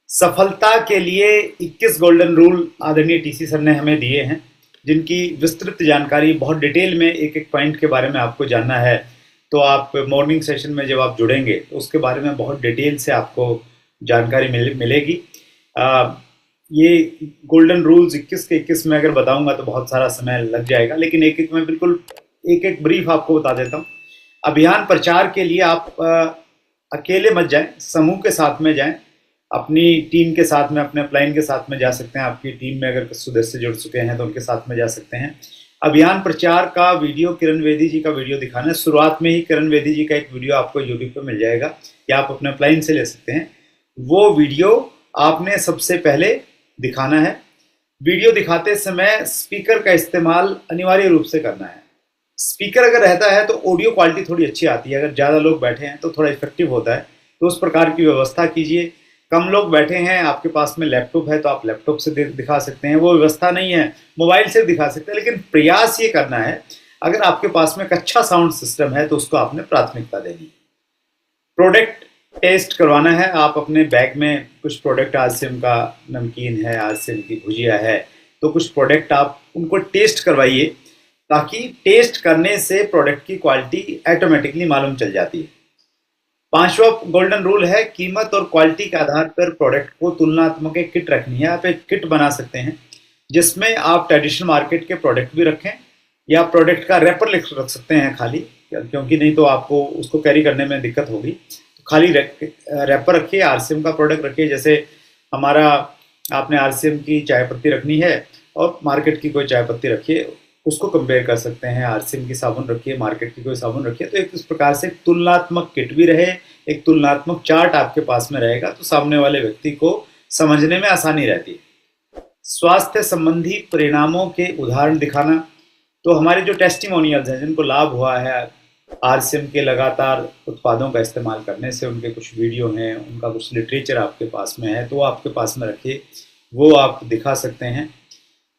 सफलता के लिए 21 गोल्डन रूल आदरणीय टीसी सर ने हमें दिए हैं, जिनकी विस्तृत जानकारी बहुत डिटेल में एक एक पॉइंट के बारे में आपको जानना है। तो आप मॉर्निंग सेशन में जब आप जुड़ेंगे तो उसके बारे में बहुत डिटेल से आपको जानकारी मिलेगी। ये गोल्डन रूल्स 21 के 21 में अगर बताऊंगा तो बहुत सारा समय लग जाएगा, लेकिन एक एक में बिल्कुल एक एक ब्रीफ आपको बता देता हूँ। अभियान प्रचार के लिए आप अकेले मत जाएं, समूह के साथ में जाएं, अपनी टीम के साथ में, अपने अपलाइन के साथ में जा सकते हैं। आपकी टीम में अगर सदस्य जुड़ चुके हैं तो उनके साथ में जा सकते हैं। अभियान प्रचार का वीडियो किरण वेदी जी का वीडियो दिखाना है। शुरुआत में ही किरण वेदी जी का एक वीडियो आपको यूट्यूब पर मिल जाएगा या आप अपने अपलाइन से ले सकते हैं। वो वीडियो आपने सबसे पहले दिखाना है। वीडियो दिखाते समय स्पीकर का इस्तेमाल अनिवार्य रूप से करना है। स्पीकर अगर रहता है तो ऑडियो क्वालिटी थोड़ी अच्छी आती है। अगर ज़्यादा लोग बैठे हैं तो थोड़ा इफेक्टिव होता है, तो उस प्रकार की व्यवस्था कीजिए। कम लोग बैठे हैं, आपके पास में लैपटॉप है तो आप लैपटॉप से दिखा सकते हैं। वो व्यवस्था नहीं है, मोबाइल से दिखा सकते हैं, लेकिन प्रयास ये करना है अगर आपके पास में एक अच्छा साउंड सिस्टम है तो उसको आपने प्राथमिकता देनी है। प्रोडक्ट टेस्ट करवाना है। आप अपने बैग में कुछ प्रोडक्ट, आरसीएम का नमकीन है, आरसीएम की भुजिया है, तो कुछ प्रोडक्ट आप उनको टेस्ट करवाइए, ताकि टेस्ट करने से प्रोडक्ट की क्वालिटी ऑटोमेटिकली मालूम चल जाती है। पांचवा गोल्डन रूल है, कीमत और क्वालिटी के आधार पर प्रोडक्ट को तुलनात्मक एक किट रखनी है। आप एक किट बना सकते हैं जिसमें आप ट्रेडिशनल मार्केट के प्रोडक्ट भी रखें, या प्रोडक्ट का रैपर रख सकते हैं खाली, क्योंकि नहीं तो आपको उसको कैरी करने में दिक्कत होगी। तो खाली रैपर रखिए, आरसीएम का प्रोडक्ट रखिए। जैसे हमारा, आपने आरसीएम की चाय पत्ती रखनी है और मार्केट की कोई चाय पत्ती रखिए, उसको कंपेयर कर सकते हैं। आरसीएम की साबुन रखिए, मार्केट की कोई साबुन रखिए। तो एक इस प्रकार से तुलनात्मक किट भी रहे, एक तुलनात्मक चार्ट आपके पास में रहेगा, तो सामने वाले व्यक्ति को समझने में आसानी रहती है। स्वास्थ्य संबंधी परिणामों के उदाहरण दिखाना। तो हमारे जो टेस्टिमोनियल्स हैं, जिनको लाभ हुआ है आरसीएम के लगातार उत्पादों का इस्तेमाल करने से, उनके कुछ वीडियो हैं, उनका कुछ लिटरेचर आपके पास में है, तो आपके पास में रखिए, वो आप दिखा सकते हैं।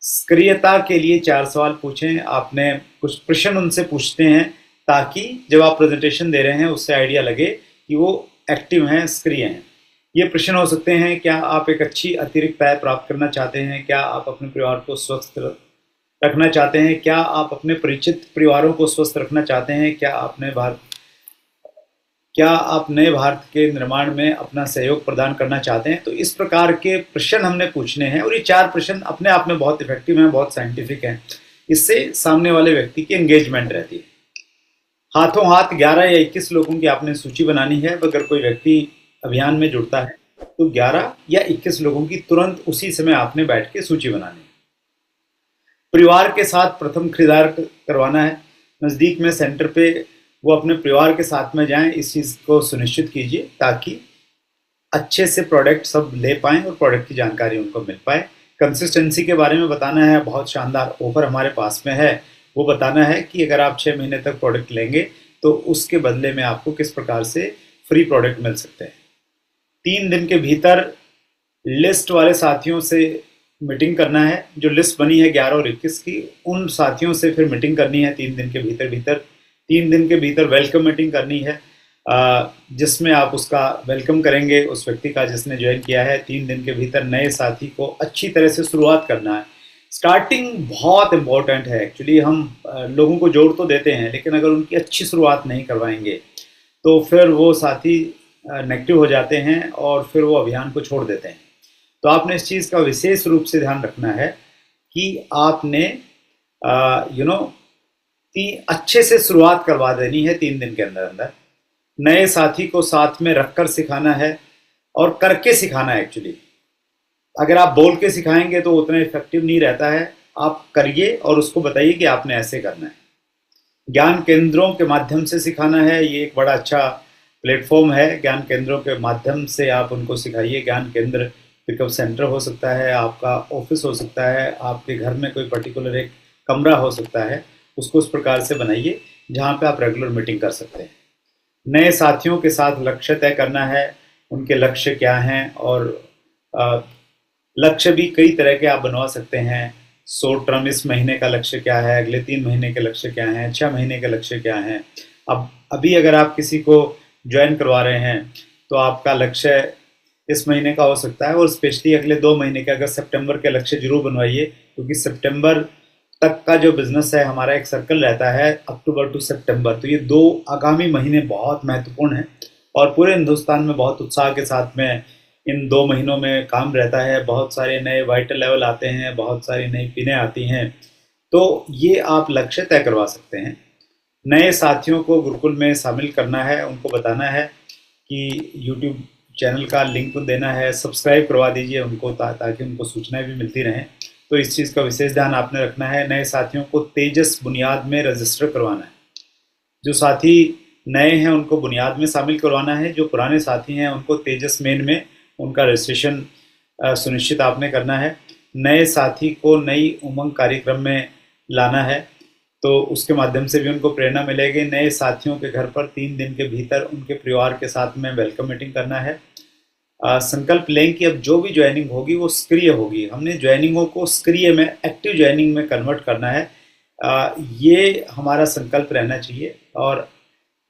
सक्रियता के लिए 4 सवाल पूछें। आपने कुछ प्रश्न उनसे पूछते हैं, ताकि जब आप प्रेजेंटेशन दे रहे हैं उससे आइडिया लगे कि वो एक्टिव हैं, सक्रिय हैं। ये प्रश्न हो सकते हैं, क्या आप एक अच्छी अतिरिक्त आय प्राप्त करना चाहते हैं? क्या आप अपने परिवार को स्वस्थ रखना चाहते हैं? क्या आप अपने परिचित परिवारों को स्वस्थ रखना चाहते हैं? क्या आप नए भारत के निर्माण में अपना सहयोग प्रदान करना चाहते हैं? तो इस प्रकार के प्रश्न हमने पूछने हैं, और ये 4 प्रश्न अपने आप में बहुत इफेक्टिव हैं, बहुत साइंटिफिक हैं। इससे सामने वाले व्यक्ति की एंगेजमेंट रहती है। हाथों हाथ 11 या 21 लोगों की आपने सूची बनानी है। अगर कोई व्यक्ति अभियान में जुड़ता है तो 11 या 21 लोगों की तुरंत उसी समय आपने बैठ के सूची बनानी है। परिवार के साथ प्रथम खरीदार करवाना है। नज़दीक में सेंटर पे वो अपने परिवार के साथ में जाएं, इस चीज़ को सुनिश्चित कीजिए, ताकि अच्छे से प्रोडक्ट सब ले पाएँ और प्रोडक्ट की जानकारी उनको मिल पाए। कंसिस्टेंसी के बारे में बताना है। बहुत शानदार ऑफर हमारे पास में है, वो बताना है कि अगर आप 6 महीने तक प्रोडक्ट लेंगे तो उसके बदले में आपको किस प्रकार से फ्री प्रोडक्ट मिल सकते हैं। 3 दिन के भीतर लिस्ट वाले साथियों से मीटिंग करना है। जो लिस्ट बनी है 11 और 21 की, उन साथियों से फिर मीटिंग करनी है 3 दिन के भीतर। 3 दिन के भीतर वेलकम मीटिंग करनी है, जिसमें आप उसका वेलकम करेंगे, उस व्यक्ति का जिसने ज्वाइन किया है। 3 दिन के भीतर नए साथी को अच्छी तरह से शुरुआत करना है। स्टार्टिंग बहुत इम्पोर्टेंट है। एक्चुअली हम लोगों को जोड़ तो देते हैं, लेकिन अगर उनकी अच्छी शुरुआत नहीं करवाएंगे तो फिर वो साथी नेगेटिव हो जाते हैं और फिर वो अभियान को छोड़ देते हैं। तो आपने इस चीज़ का विशेष रूप से ध्यान रखना है कि आपने अच्छे से शुरुआत करवा देनी है 3 दिन के अंदर अंदर। नए साथी को साथ में रखकर सिखाना है और करके सिखाना है। एक्चुअली अगर आप बोल के सिखाएंगे तो उतना इफेक्टिव नहीं रहता है। आप करिए और उसको बताइए कि आपने ऐसे करना है। ज्ञान केंद्रों के माध्यम से सिखाना है। ये एक बड़ा अच्छा प्लेटफॉर्म है। ज्ञान केंद्रों के माध्यम से आप उनको सिखाइए। ज्ञान केंद्र पिकअप सेंटर हो सकता है, आपका ऑफिस हो सकता है, आपके घर में कोई पर्टिकुलर एक कमरा हो सकता है, उसको उस प्रकार से बनाइए जहाँ पे आप रेगुलर मीटिंग कर सकते हैं। नए साथियों के साथ लक्ष्य तय करना है, उनके लक्ष्य क्या हैं, और लक्ष्य भी कई तरह के आप बनवा सकते हैं। शॉर्ट टर्म, इस महीने का लक्ष्य क्या है, अगले 3 महीने के लक्ष्य क्या हैं, 6 महीने के लक्ष्य क्या हैं। अब अभी अगर आप किसी को ज्वाइन करवा रहे हैं तो आपका लक्ष्य इस महीने का हो सकता है, और स्पेशली अगले 2 महीने के अगर सितंबर के लक्ष्य जरूर बनवाइए, क्योंकि सितंबर तक का जो बिजनेस है हमारा एक सर्कल रहता है अक्टूबर टू सितंबर, तो ये 2 आगामी महीने बहुत महत्वपूर्ण हैं और पूरे हिंदुस्तान में बहुत उत्साह के साथ में इन 2 महीनों में काम रहता है। बहुत सारे नए वाइटल लेवल आते हैं, बहुत सारी नई पिनें आती हैं, तो ये आप लक्ष्य तय करवा सकते हैं। नए साथियों को गुरुकुल में शामिल करना है, उनको बताना है कि यूट्यूब चैनल का लिंक देना है, सब्सक्राइब करवा दीजिए उनको ताकि उनको सूचनाएं भी मिलती रहें। तो इस चीज़ का विशेष ध्यान आपने रखना है। नए साथियों को तेजस बुनियाद में रजिस्टर करवाना है। जो साथी नए हैं उनको बुनियाद में शामिल करवाना है, जो पुराने साथी हैं उनको तेजस मेन में उनका रजिस्ट्रेशन सुनिश्चित आपने करना है। नए साथी को नई उमंग कार्यक्रम में लाना है, तो उसके माध्यम से भी उनको प्रेरणा मिलेगी। नए साथियों के घर पर 3 दिन के भीतर उनके परिवार के साथ में वेलकम मीटिंग करना है। संकल्प लें कि अब जो भी ज्वाइनिंग होगी वो सक्रिय होगी। हमने ज्वाइनिंगों को सक्रिय में, एक्टिव ज्वाइनिंग में कन्वर्ट करना है। ये हमारा संकल्प रहना चाहिए। और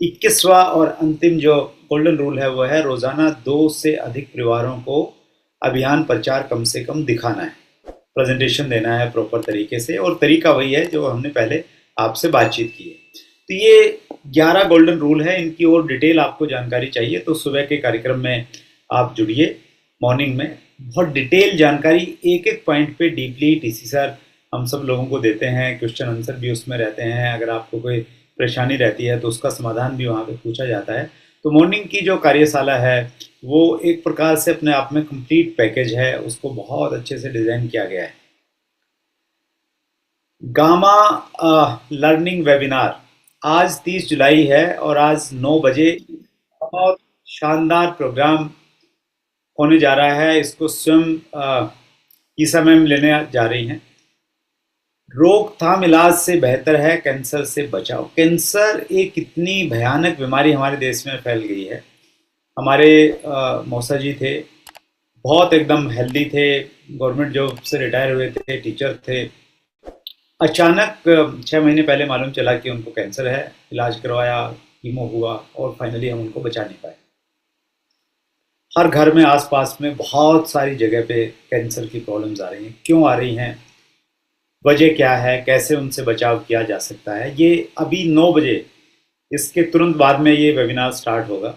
21वां और अंतिम जो गोल्डन रूल है वो है रोजाना 2 से अधिक परिवारों को अभियान प्रचार कम से कम दिखाना है, प्रेजेंटेशन देना है प्रॉपर तरीके से, और तरीका वही है जो हमने पहले आपसे बातचीत की है। तो ये 11 गोल्डन रूल है, इनकी और डिटेल आपको जानकारी चाहिए तो सुबह के कार्यक्रम में आप जुड़िए। मॉर्निंग में बहुत डिटेल जानकारी एक एक पॉइंट पे डीपली टीसी सर हम सब लोगों को देते हैं, क्वेश्चन आंसर भी उसमें रहते हैं। अगर आपको कोई परेशानी रहती है तो उसका समाधान भी वहाँ पे पूछा जाता है। तो मॉर्निंग की जो कार्यशाला है वो एक प्रकार से अपने आप में कंप्लीट पैकेज है, उसको बहुत अच्छे से डिज़ाइन किया गया है। गामा लर्निंग वेबिनार आज 30 जुलाई है और आज 9 बजे बहुत शानदार प्रोग्राम होने जा रहा है। इसको स्वयं ईसा मैम लेने जा रही हैं। रोकथाम इलाज से बेहतर है कैंसर से बचाव। कैंसर एक इतनी भयानक बीमारी हमारे देश में फैल गई है। हमारे मौसा जी थे, बहुत एकदम हेल्दी थे, गवर्नमेंट जॉब से रिटायर हुए थे, टीचर थे। अचानक 6 महीने पहले मालूम चला कि उनको कैंसर है। इलाज करवाया, कीमो हुआ और फाइनली हम उनको बचा नहीं पाए। हर घर में आसपास में बहुत सारी जगह पे कैंसर की प्रॉब्लम्स आ रही हैं। क्यों आ रही हैं, वजह क्या है, कैसे उनसे बचाव किया जा सकता है, ये अभी 9 बजे इसके तुरंत बाद में ये वेबिनार स्टार्ट होगा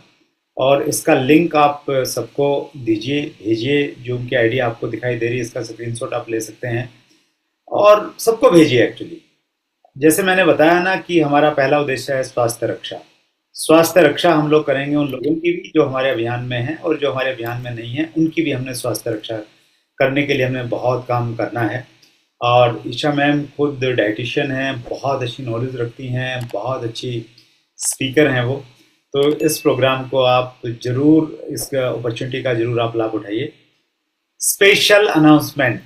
और इसका लिंक आप सबको दीजिए, भेजिए। जो उनकी आईडी आपको दिखाई दे रही है, इसका स्क्रीनशॉट आप ले सकते हैं और सबको भेजिए। एक्चुअली जैसे मैंने बताया ना कि हमारा पहला उद्देश्य है स्वास्थ्य रक्षा। स्वास्थ्य रक्षा हम लोग करेंगे उन लोगों की भी जो हमारे अभियान में हैं, और जो हमारे अभियान में नहीं है उनकी भी हमने स्वास्थ्य रक्षा करने के लिए हमें बहुत काम करना है। और ईशा मैम खुद डाइटिशियन हैं, बहुत अच्छी नॉलेज रखती हैं, बहुत अच्छी स्पीकर हैं वो। तो इस प्रोग्राम को आप ज़रूर, इस अपॉर्चुनिटी का ज़रूर आप लाभ उठाइए। स्पेशल अनाउंसमेंट,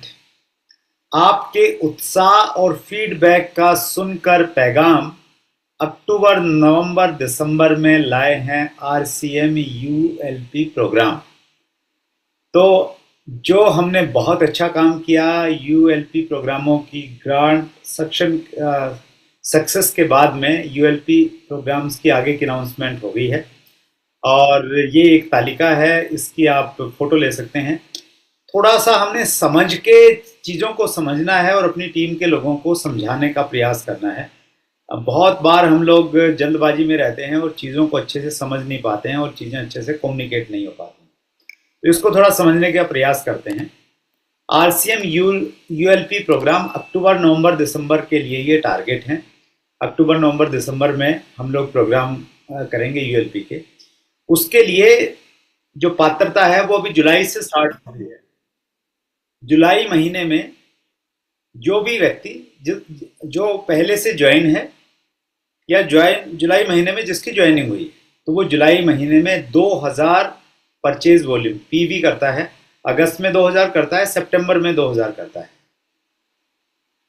आपके उत्साह और फीडबैक का सुनकर पैगाम अक्टूबर, नवंबर, दिसंबर में लाए हैं RCM ULP प्रोग्राम। तो जो हमने बहुत अच्छा काम किया ULP प्रोग्रामों की ग्रांट सक्सेस के बाद में ULP प्रोग्राम्स की आगे की अनाउंसमेंट हो गई है और ये एक तालिका है, इसकी आप फोटो ले सकते हैं। थोड़ा सा हमने समझ के चीज़ों को समझना है और अपनी टीम के लोगों को समझाने का प्रयास करना है। बहुत बार हम लोग जल्दबाजी में रहते हैं और चीज़ों को अच्छे से समझ नहीं पाते हैं और चीज़ें अच्छे से कम्युनिकेट नहीं हो पाती, तो इसको थोड़ा समझने का प्रयास करते हैं। RCM ULP प्रोग्राम अक्टूबर, नवंबर, दिसंबर के लिए ये टारगेट हैं। अक्टूबर, नवंबर, दिसंबर में हम लोग प्रोग्राम करेंगे ULP के। उसके लिए जो पात्रता है वो अभी जुलाई से स्टार्ट हो रही है। जुलाई महीने में जो भी व्यक्ति जो पहले से ज्वाइन है या जुलाई महीने में जिसकी ज्वाइनिंग हुई, तो वो जुलाई महीने में 2000 परचेज वॉल्यूम PV करता है, अगस्त में 2000 करता है, सितंबर में 2000 करता है,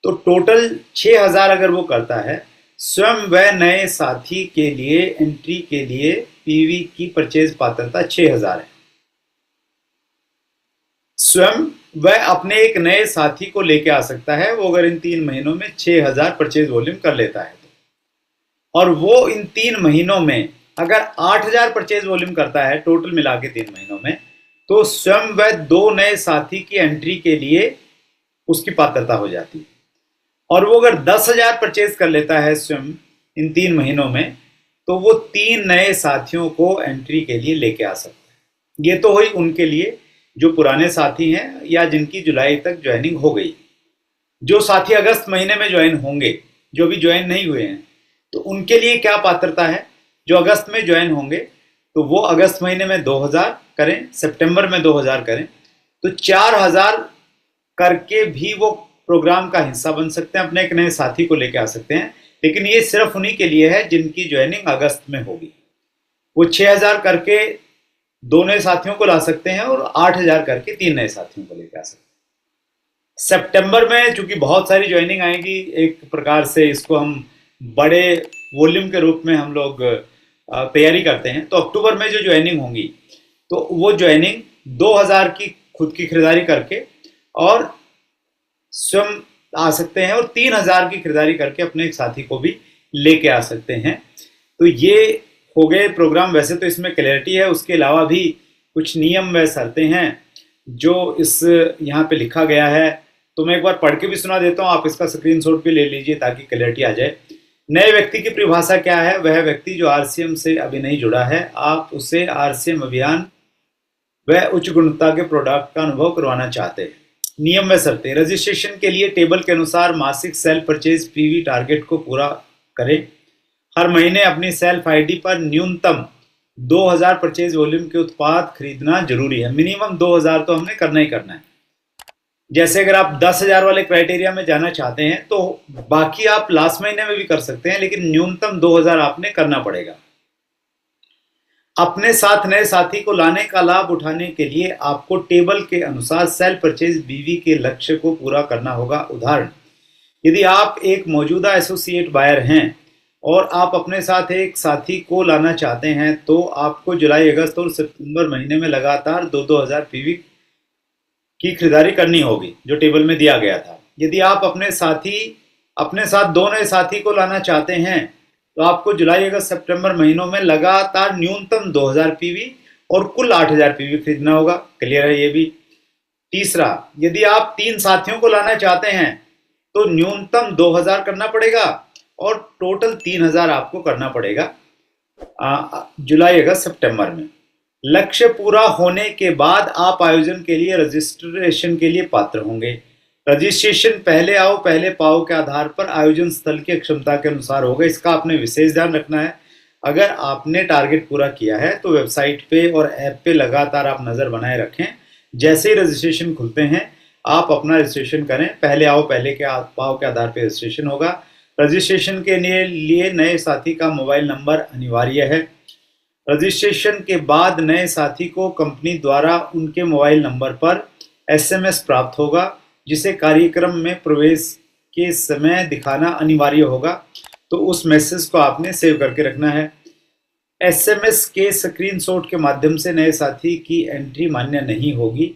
तो टोटल 6000 अगर वो करता है। स्वयं व नए साथी के लिए एंट्री के लिए PV की परचेज पात्रता 6000 है। स्वयं वह अपने एक नए साथी को लेके आ सकता है, वो अगर इन 3 महीनों में 6000 परचेज वॉल्यूम कर लेता है तो। और वो इन 3 महीनों में अगर 8000 परचेज वॉल्यूम करता है टोटल मिला के 3 महीनों में, तो स्वयं वह 2 नए साथी की एंट्री के लिए उसकी पात्रता हो जाती है। और वो अगर 10,000 परचेज कर लेता है स्वयं इन 3 महीनों में, तो वो 3 नए साथियों को एंट्री के लिए लेके आ सकता है। ये तो हुई उनके लिए जो पुराने साथी हैं या जिनकी जुलाई तक ज्वाइनिंग हो गई। जो साथी अगस्त महीने में ज्वाइन होंगे, जो भी ज्वाइन नहीं हुए हैं, तो उनके लिए क्या पात्रता है? जो अगस्त में ज्वाइन होंगे तो वो अगस्त महीने में 2,000 करें, सितंबर में 2,000 करें, तो 4,000 करके भी वो प्रोग्राम का हिस्सा बन सकते हैं, अपने एक नए साथी को लेके आ सकते हैं। लेकिन ये सिर्फ उन्हीं के लिए है जिनकी ज्वाइनिंग अगस्त में होगी। वो 6,000 करके 2 नए साथियों को ला सकते हैं और 8,000 करके 3 नए साथियों को लेके आ सकते हैं। सितंबर में चूंकि बहुत सारी ज्वाइनिंग आएगी, एक प्रकार से इसको हम बड़े वॉल्यूम के रूप में हम लोग तैयारी करते हैं, तो अक्टूबर में जो ज्वाइनिंग होंगी तो वो ज्वाइनिंग 2,000 की खुद की खरीदारी करके और स्वयं आ सकते हैं और 3,000 की खरीदारी करके अपने एक साथी को भी लेके आ सकते हैं। तो ये हो गए प्रोग्राम। वैसे तो इसमें क्लैरिटी है, उसके अलावा भी कुछ नियम व शर्तें हैं जो इस यहाँ पे लिखा गया है। तो मैं एक बार पढ़ के भी सुना देता हूँ, आप इसका स्क्रीनशॉट भी ले लीजिए ताकि क्लैरिटी आ जाए। नए व्यक्ति की परिभाषा क्या है? वह व्यक्ति जो आरसीएम से अभी नहीं जुड़ा है, आप उसे आरसीएम अभियान व उच्च गुणवत्ता के प्रोडक्ट का अनुभव करवाना चाहते हैं। नियम व शर्तें: रजिस्ट्रेशन के लिए टेबल के अनुसार मासिक सेल्फ परचेज पीवी टारगेट को पूरा करें। हर महीने अपनी सेल्फ आईडी पर न्यूनतम 2,000 परचेज वॉल्यूम के उत्पाद खरीदना जरूरी है। मिनिमम 2,000 तो हमने करना ही करना है। जैसे अगर आप 10,000 वाले क्राइटेरिया में जाना चाहते हैं तो बाकी आप लास्ट महीने में भी कर सकते हैं, लेकिन न्यूनतम 2,000 आपने करना पड़ेगा। अपने साथ नए साथी को लाने का लाभ उठाने के लिए आपको टेबल के अनुसार सेल्फ परचेज बीवी के लक्ष्य को पूरा करना होगा। उदाहरण: यदि आप एक मौजूदा एसोसिएट बायर हैं और आप अपने साथ एक साथी को लाना चाहते हैं तो आपको जुलाई, अगस्त और सितंबर महीने में लगातार 2,000 पीवी की खरीदारी करनी होगी, जो टेबल में दिया गया था। यदि आप अपने साथ 2 नए साथी को लाना चाहते हैं तो आपको जुलाई, अगस्त, सितंबर महीनों में लगातार न्यूनतम 2,000 पीवी और कुल 8,000 पीवी खरीदना होगा। क्लियर है ये भी? तीसरा, यदि आप 3 साथियों को लाना चाहते हैं तो न्यूनतम 2,000 करना पड़ेगा और टोटल 3,000 आपको करना पड़ेगा जुलाई, अगस्त, सितंबर में। लक्ष्य पूरा होने के बाद आप आयोजन के लिए रजिस्ट्रेशन के लिए पात्र होंगे। रजिस्ट्रेशन पहले आओ पहले पाओ के आधार पर आयोजन स्थल की क्षमता के अनुसार होगा। इसका आपने विशेष ध्यान रखना है। अगर आपने टारगेट पूरा किया है तो वेबसाइट पे और ऐप पे लगातार आप नज़र बनाए रखें। जैसे ही रजिस्ट्रेशन खुलते हैं आप अपना रजिस्ट्रेशन करें। पहले आओ पहले के पाओ के आधार पर रजिस्ट्रेशन होगा। रजिस्ट्रेशन के लिए नए साथी का मोबाइल नंबर अनिवार्य है। रजिस्ट्रेशन के बाद नए साथी को कंपनी द्वारा उनके मोबाइल नंबर पर एसएमएस प्राप्त होगा, जिसे कार्यक्रम में प्रवेश के समय दिखाना अनिवार्य होगा। तो उस मैसेज को आपने सेव करके रखना है। एसएमएस के स्क्रीनशॉट के माध्यम से नए साथी की एंट्री मान्य नहीं होगी।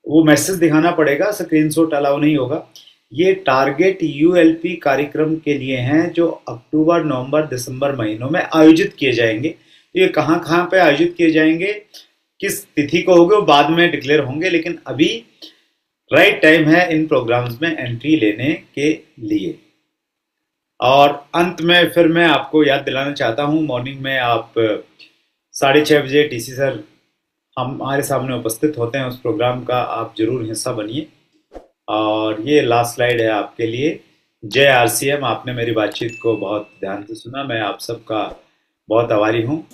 वो मैसेज दिखाना पड़ेगा, स्क्रीनशॉट अलाउ नहीं होगा। ये टारगेट यूएलपी कार्यक्रम के लिए हैं जो अक्टूबर, नवंबर, दिसंबर महीनों में आयोजित किए जाएंगे। ये कहाँ कहाँ पे आयोजित किए जाएंगे, किस तिथि को होंगे, वो बाद में डिक्लेयर होंगे, लेकिन अभी राइट टाइम है इन प्रोग्राम्स में एंट्री लेने के लिए। और अंत में फिर मैं आपको याद दिलाना चाहता हूँ, मॉर्निंग में आप 6:30 बजे टीसी सर हमारे सामने उपस्थित होते हैं। उस प्रोग्राम का आप जरूर हिस्सा बनिए। और ये लास्ट स्लाइड है आपके लिए। जय आरसीएम। आपने मेरी बातचीत को बहुत ध्यान से सुना, मैं आप सबका बहुत आभारी हूँ।